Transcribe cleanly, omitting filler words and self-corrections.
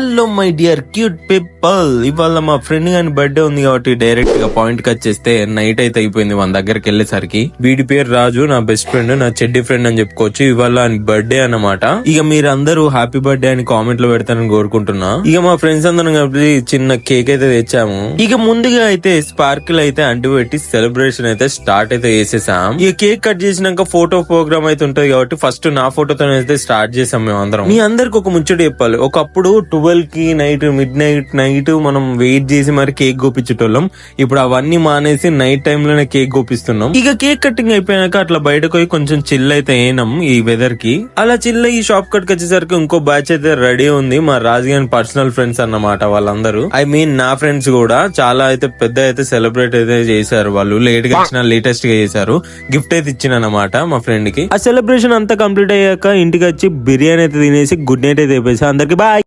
Hello my dear cute people, ఇవాళ మా friend గాని బర్త్డే ఉంది కాబట్టి డైరెక్ట్ గా పాయింట్ కట్ చేస్తే నైట్ అయితే అయిపోయింది. మన దగ్గరికి వెళ్ళేసరికి వీడి పేరు రాజు, నా బెస్ట్ ఫ్రెండ్, నా చెడ్డి ఫ్రెండ్ అని చెప్పుకోవచ్చు. ఇవాళ బర్త్డే అన్నమాట. ఇక మీరు అందరూ హ్యాపీ బర్త్డే అని కామెంట్ లో పెడతారని కోరుకుంటున్నా. ఇక మా ఫ్రెండ్స్ అందరం కలిపి చిన్న కేక్ అయితే తెచ్చాము. ఇక ముందుగా అయితే స్పార్కిల్ అయితే అంటిపెట్టి సెలబ్రేషన్ అయితే స్టార్ట్ అయితే చేసేసాం. ఇక కేక్ కట్ చేసినాక ఫోటో ప్రోగ్రామ్ అయితే ఉంటది కాబట్టి ఫస్ట్ నా ఫోటోతో అయితే స్టార్ట్ చేసాం. మేము అందరం మీ అందరికి ఒక ముచ్చట చెప్పాలి. ఒకప్పుడు 12 కి మిడ్ నైట్ మనం వెయిట్ చేసి మరి కేక్ గోపించేటోళ్ళం. ఇప్పుడు అవన్నీ మానేసి నైట్ టైమ్ లోనే కేక్ గోపిస్తున్నాం. ఇక కేక్ కటింగ్ అయిపోయాక అట్లా బయటకు పోయి కొంచెం చిల్ అయితే అయినాం ఈ వెదర్ కి. అలా చిల్ అయ్యి షాప్ కట్కి వచ్చేసరికి ఇంకో బ్యాచ్ అయితే రెడీ ఉంది. మా రాజుగారి పర్సనల్ ఫ్రెండ్స్ అన్నమాట వాళ్ళందరూ. ఐ మీన్ నా ఫ్రెండ్స్ కూడా చాలా అయితే పెద్ద అయితే సెలబ్రేట్ అయితే చేశారు. వాళ్ళు లేట్ గా ఇచ్చిన లేటెస్ట్ గా చేశారు. గిఫ్ట్ అయితే ఇచ్చినమాట మా ఫ్రెండ్ కి. ఆ సెలబ్రేషన్ అంతా కంప్లీట్ అయ్యాక ఇంటికి వచ్చి బిర్యానీ అయితే తినేసి గుడ్ నైట్ అయితే అయిపోయి అందరికి బాయ్.